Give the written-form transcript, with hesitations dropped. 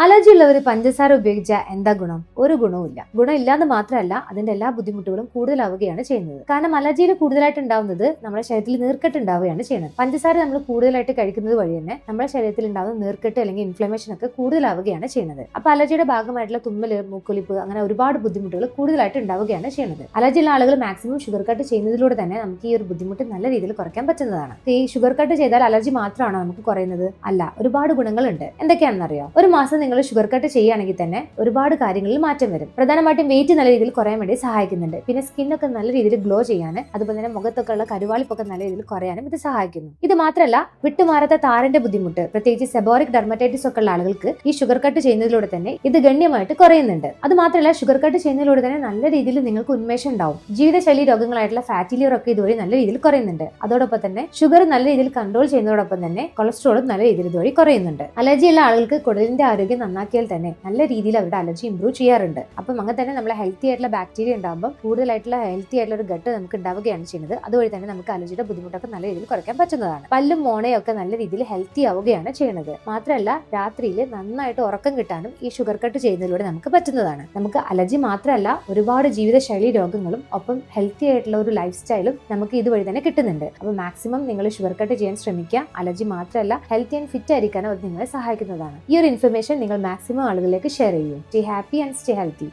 Allergy ഉള്ളവർ പഞ്ചസാര ഉപയോഗിച്ചാൽ എന്താ ഗുണം? ഒരു ഗുണവുമില്ല. ഗുണമില്ലാന്ന് മാത്രമല്ല, അതിന്റെ എല്ലാ ബുദ്ധിമുട്ടുകളും കൂടുതലാവുകയാണ് ചെയ്യുന്നത്. കാരണം അലർജിയിൽ കൂടുതലായിട്ട് ഉണ്ടാവുന്നത് നമ്മുടെ ശരീരത്തിൽ നീർക്കെട്ട് ഉണ്ടാവുകയാണ് ചെയ്യുന്നത്. പഞ്ചസാര നമ്മൾ കൂടുതലായിട്ട് കഴിക്കുന്നത് വഴി തന്നെ നമ്മുടെ ശരീരത്തിൽ ഉണ്ടാവുന്ന നീർക്കെട്ട് അല്ലെങ്കിൽ ഇൻഫ്ലമേഷൻ ഒക്കെ കൂടുതലാവുകയാണ് ചെയ്യുന്നത്. അപ്പൊ അലർജിയുടെ ഭാഗമായിട്ടുള്ള തുമ്മല്, മൂക്കൊലിപ്പ് അങ്ങനെ ഒരുപാട് ബുദ്ധിമുട്ടുകൾ കൂടുതലായിട്ട് ഉണ്ടാവുകയാണ് ചെയ്യുന്നത്. അലർജി ഉള്ള ആളുകൾ മാക്സിമം ഷുഗർ കട്ട് ചെയ്യുന്നതിലൂടെ തന്നെ നമുക്ക് ഈ ഒരു ബുദ്ധിമുട്ട് നല്ല രീതിയിൽ കുറയ്ക്കാൻ പറ്റുന്നതാണ്. ഈ ഷുഗർ കട്ട് ചെയ്താൽ അലർജി മാത്രമാണോ നമുക്ക് കുറയുന്നത്? അല്ല, ഒരുപാട് ഗുണങ്ങളുണ്ട്. എന്തൊക്കെയാണെന്നറിയോ? ഒരു മാസം നിങ്ങൾ ഷുഗർ കട്ട് ചെയ്യുകയാണെങ്കിൽ തന്നെ ഒരുപാട് കാര്യങ്ങളിൽ മാറ്റം വരും. പ്രധാനമായിട്ടും വെയിറ്റ് നല്ല രീതിയിൽ കുറയാൻ വേണ്ടി സഹായിക്കുന്നുണ്ട്. പിന്നെ സ്കിന്നൊക്കെ നല്ല രീതിയിൽ ഗ്ലോ ചെയ്യാൻ, അതുപോലെ തന്നെ മുഖത്തൊക്കെ ഉള്ള കരുവാളിപ്പൊക്കെ നല്ല രീതിയിൽ കുറയാനും ഇത് സഹായിക്കുന്നു. ഇത് മാത്രമല്ല, വിട്ടുമാറാത്ത താരന്റെ ബുദ്ധിമുട്ട്, പ്രത്യേകിച്ച് സെബോറിക് ഡെർമറ്റൈറ്റിസ് ഒക്കെ ഉള്ള ആളുകൾക്ക് ഈ ഷുഗർ കട്ട് ചെയ്യുന്നതിലൂടെ തന്നെ ഇത് ഗണ്യമായിട്ട് കുറയുന്നുണ്ട്. അത് മാത്രമല്ല, ഷുഗർ കട്ട് ചെയ്യുന്നതിലൂടെ തന്നെ നല്ല രീതിയിൽ നിങ്ങൾക്ക് ഉന്മേഷം ഉണ്ടാവും. ജീവിതശൈലി രോഗങ്ങളായിട്ടുള്ള ഫാറ്റി ലിവർ ഒക്കെ ഇതുവഴി നല്ല രീതിയിൽ കുറയുന്നുണ്ട്. അതോടൊപ്പം തന്നെ ഷുഗർ നല്ല രീതിയിൽ കൺട്രോൾ ചെയ്യുന്നതോടൊപ്പം തന്നെ കൊളസ്ട്രോളും നല്ല രീതിയിൽ ഇതുവഴി കുറയുന്നുണ്ട്. അലർജിയുള്ള ആളുകൾക്ക് കുടലിന്റെ ആരോഗ്യം നന്നാക്കിയാൽ തന്നെ നല്ല രീതിയിൽ അവരുടെ അലർജി ഇംപ്രൂവ് ചെയ്യാറുണ്ട്. അപ്പം അങ്ങനെ തന്നെ നമ്മളെ ഹെൽത്തി ആയിട്ടുള്ള ബാക്ടീരിയ ഉണ്ടാകുമ്പോൾ കൂടുതലായിട്ടുള്ള ഹെൽത്തി ആയിട്ടുള്ള ഒരു ഗട്ട് നമുക്ക് ഉണ്ടാവുകയാണ് ചെയ്യുന്നത്. അതുവഴി തന്നെ നമുക്ക് അലർജിയുടെ ബുദ്ധിമുട്ടൊക്കെ നല്ല രീതിയിൽ കുറയ്ക്കാൻ പറ്റുന്നതാണ്. പല്ലും മോണയും ഒക്കെ നല്ല രീതിയിൽ ഹെൽത്തി ആവുകയാണ് ചെയ്യുന്നത്. മാത്രമല്ല, രാത്രിയിൽ നന്നായിട്ട് ഉറക്കം കിട്ടാനും ഈ ഷുഗർ കട്ട് ചെയ്യുന്നതിലൂടെ നമുക്ക് പറ്റുന്നതാണ്. നമുക്ക് അലർജി മാത്രമല്ല, ഒരുപാട് ജീവിതശൈലി രോഗങ്ങളും ഒപ്പം ഹെൽത്തി ആയിട്ടുള്ള ഒരു ലൈഫ് സ്റ്റൈലും നമുക്ക് ഇതുവഴി തന്നെ കിട്ടുന്നുണ്ട്. അപ്പോൾ മാക്സിമം നിങ്ങൾ ഷുഗർ കട്ട് ചെയ്യാൻ ശ്രമിക്കുക. അലർജി മാത്രമല്ല, ഹെൽത്തി ആൻഡ് ഫിറ്റ് ആയിരിക്കാനും അത് നിങ്ങളെ സഹായിക്കുന്നതാണ്. ഈ ഒരു ഇൻഫർമേഷൻ നിങ്ങൾ മാക്സിമം ആളുകളിലേക്ക് ഷെയർ ചെയ്യൂ. Stay happy and stay healthy.